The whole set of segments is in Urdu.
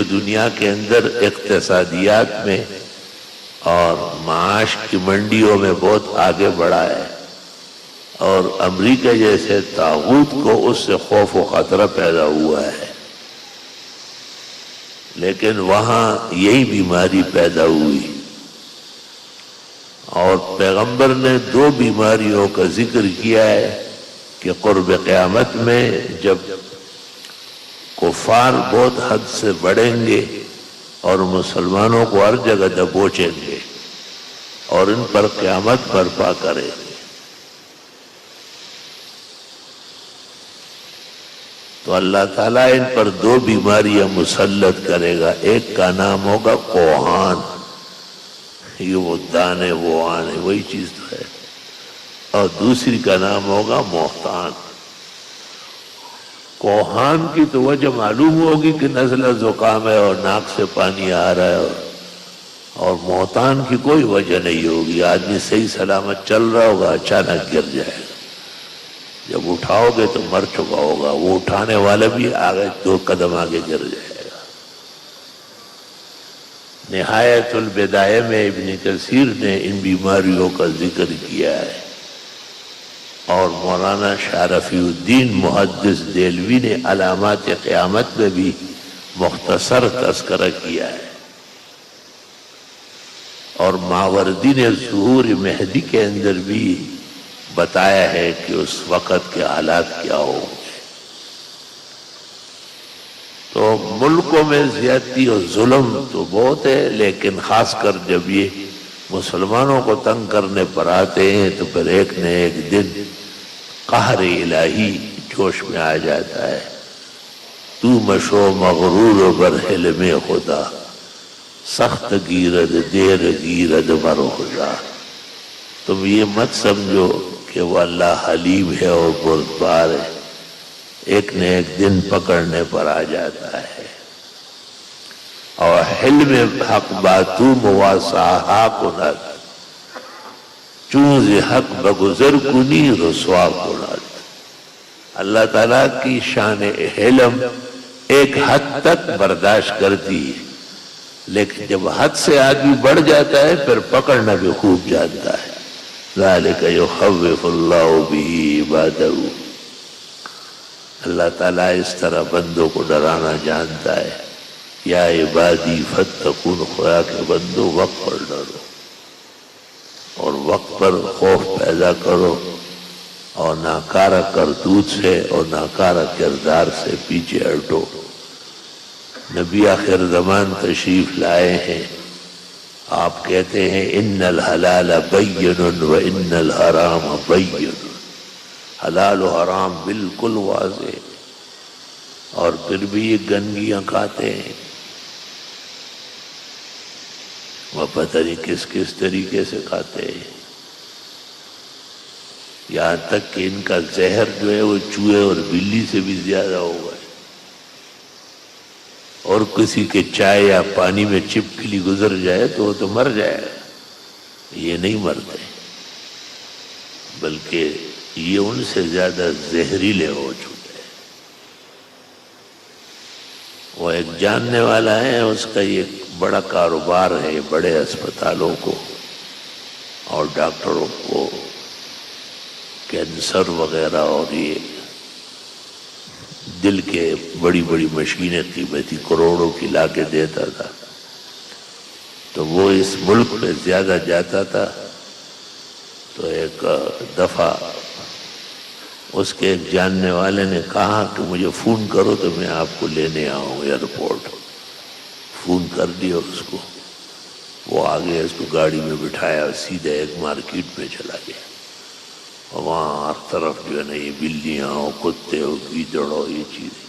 دنیا کے اندر اقتصادیات میں اور معاش کی منڈیوں میں بہت آگے بڑھا ہے، اور امریکہ جیسے طاغوت کو اس سے خوف و خطرہ پیدا ہوا ہے، لیکن وہاں یہی بیماری پیدا ہوئی، اور پیغمبر نے 2 بیماریوں کا ذکر کیا ہے کہ قرب قیامت میں جب کفار بہت حد سے بڑھیں گے اور مسلمانوں کو ہر جگہ دبوچیں گے اور ان پر قیامت برپا کریں گے، تو اللہ تعالیٰ ان پر 2 بیماریاں مسلط کرے گا۔ ایک کا نام ہوگا کوہان، یہ وہ دانے وہ آنے وہی چیز تو ہے، اور دوسری کا نام ہوگا محتان۔ کوہان کی تو وجہ معلوم ہوگی کہ نزلہ زکام ہے اور ناک سے پانی آ رہا ہے، اور محتان کی کوئی وجہ نہیں ہوگی، آدمی صحیح سلامت چل رہا ہوگا، اچانک گر جائے گا، جب اٹھاؤ گے تو مر چکا ہوگا، وہ اٹھانے والا بھی آگے 2 قدم آگے گر جائے گا۔ نہایت البدایہ میں ابن کثیر نے ان بیماریوں کا ذکر کیا ہے، اور مولانا شاہ رفیع الدین محدث دہلوی نے علامات قیامت میں بھی مختصر تذکرہ کیا ہے، اور ماوردی نے ظہور مہدی کے اندر بھی بتایا ہے کہ اس وقت کے حالات کیا ہوں گے۔ تو ملکوں میں زیادتی اور ظلم تو بہت ہے، لیکن خاص کر جب یہ مسلمانوں کو تنگ کرنے پر آتے ہیں تو پھر ایک نہ ایک دن قہر الہی جوش میں آ جاتا ہے۔ تو مشو مغرور و بر حلم خدا، سخت گیرد دیر گیرد بر خدا۔ تم یہ مت سمجھو کہ وہ اللہ حلیم ہے اور بردبار ہے، ایک نہ ایک دن پکڑنے پر آ جاتا ہے۔ اور حلم حق باتو مواساہا کند، چونز حق بگزر کنی رسوا کند۔ اللہ تعالیٰ کی شان حلم ایک حد تک برداشت کرتی ہے، لیکن جب حد سے آدمی بڑھ جاتا ہے پھر پکڑنا بھی خوب جانتا ہے۔ ذالک یخوف اللہ بہ عبادہ، اللہ تعالیٰ اس طرح بندوں کو ڈرانا جانتا ہے۔ یا عبادی فتقون، خدا کے بندو وقت پر ڈرو اور وقت پر خوف پیدا کرو، اور ناکارہ کرتوت سے اور ناکارہ کردار سے پیچھے ہٹو۔ نبی آخر زمان تشریف لائے ہیں، آپ کہتے ہیں ان الحلال بین و ان الحرام بین، حلال و حرام بالکل واضح، اور پھر بھی یہ گندگیاں کھاتے ہیں، وہ پتہ نہیں کس کس طریقے سے کھاتے ہیں، یہاں تک کہ ان کا زہر جو ہے وہ چوہے اور بلی سے بھی زیادہ ہوگا، اور کسی کے چائے یا پانی میں چپکلی گزر جائے تو وہ تو مر جائے گا، یہ نہیں مرتے، بلکہ یہ ان سے زیادہ زہریلے ہو چکے ہیں۔ وہ ایک جاننے والا ہے، اس کا یہ بڑا کاروبار ہے، بڑے اسپتالوں کو اور ڈاکٹروں کو کینسر وغیرہ اور یہ دل کے بڑی بڑی مشینیں قیمتی کروڑوں کی لا کے دیتا تھا، تو وہ اس ملک میں زیادہ جاتا تھا، تو ایک دفعہ اس کے ایک جاننے والے نے کہا کہ مجھے فون کرو تو میں آپ کو لینے آؤں ایئرپورٹ۔ فون کر دیا اس کو، وہ آگے اس کو گاڑی میں بٹھایا، سیدھے ایک مارکیٹ میں چلا گیا، اور وہاں ہر طرف جو ہے نا یہ بلیاں ہو، کتے ہو، گیدڑ ہو، یہ چیزیں،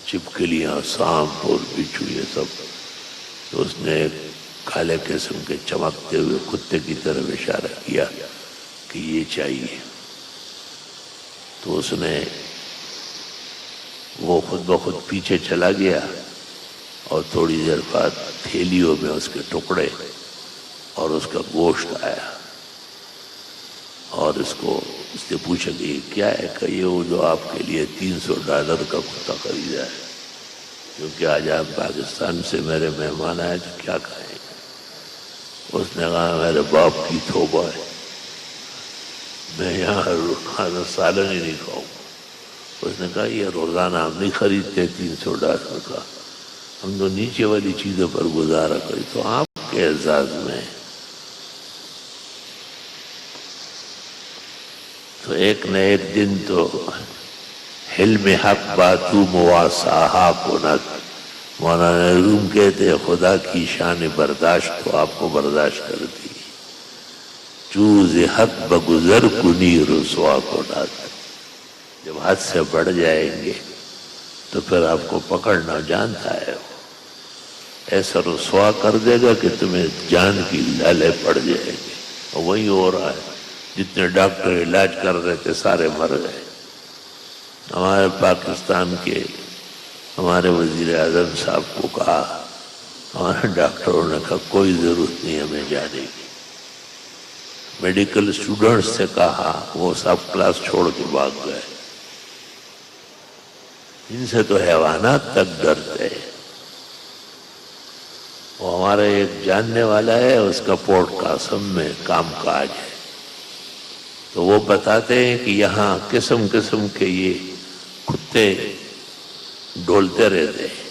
چپکلیاں، سانپ اور بچھو، یہ سب۔ تو اس نے ایک کالے قسم کے چمکتے ہوئے کتے کی طرف اشارہ کیا کہ یہ چاہیے، تو اس نے وہ خود بخود پیچھے چلا گیا، اور تھوڑی دیر بعد تھیلیوں میں اس کے ٹکڑے اور اس کا گوشت آیا، اور اس نے پوچھا کہ یہ کیا ہے؟ کہ یہ وہ جو آپ کے لیے $300 کا کتا خریدا ہے۔ کیونکہ آج آپ پاکستان سے میرے مہمان آئے تو کیا کھائیں گے؟ اس نے کہا میرے باپ کی توبہ ہے، میں یہاں سالن ہی نہیں کھاؤں گا۔ اس نے کہا یہ روزانہ ہم نہیں خریدتے $300 کا، ہم تو نیچے والی چیزوں پر گزارا کریں، تو آپ کے اعزاز میں۔ تو ایک نہ ایک دن تو حلم حق باتو مواساہا کنک، مولانا روم کہتے ہیں خدا کی شان برداشت تو آپ کو برداشت کرتی، چوز حق بگزر کنی رسوا کنک، جب حد سے بڑھ جائیں گے تو پھر آپ کو پکڑنا جانتا ہے، ایسا رسوا کر دے گا کہ تمہیں جان کی لالے پڑ جائیں گے۔ اور وہی ہو رہا ہے، جتنے ڈاکٹر علاج کر رہے تھے سارے مر گئے۔ ہمارے پاکستان کے ہمارے وزیر اعظم صاحب کو کہا، ہمارے ڈاکٹروں نے کہا کوئی ضرورت نہیں ہمیں جانے کی۔ میڈیکل اسٹوڈنٹس سے کہا، وہ سب کلاس چھوڑ کے بھاگ گئے۔ ان سے تو حیوانات تک ڈرتے ہیں۔ وہ ہمارا ایک جاننے والا ہے، اس کا پورٹ قاسم میں کام کاج ہے، تو وہ بتاتے ہیں کہ یہاں قسم قسم کے یہ کتے ڈولتے رہتے ہیں،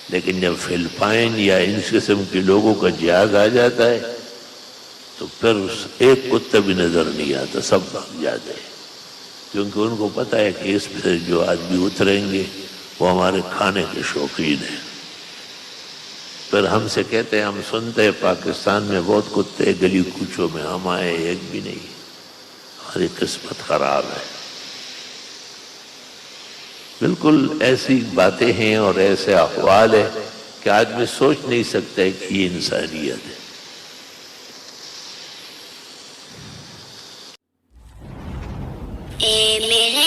لیکن جب فلپائن یا ان قسم کے لوگوں کا جہاز آ جاتا ہے تو پھر ایک کتا بھی نظر نہیں آتا، سب بھاگ جاتے ہیں، کیونکہ ان کو پتہ ہے کہ اس پہ جو آدمی اتریں گے وہ ہمارے کھانے کے شوقین ہیں۔ پھر ہم سے کہتے ہیں، ہم سنتے ہیں پاکستان میں بہت کتے گلی کوچوں میں، ہم آئے ایک بھی نہیں، ہماری قسمت خراب ہے۔ بالکل ایسی باتیں ہیں اور ایسے احوال ہیں کہ آدمی سوچ نہیں سکتا کہ یہ انسانیت ہے۔ اے میرے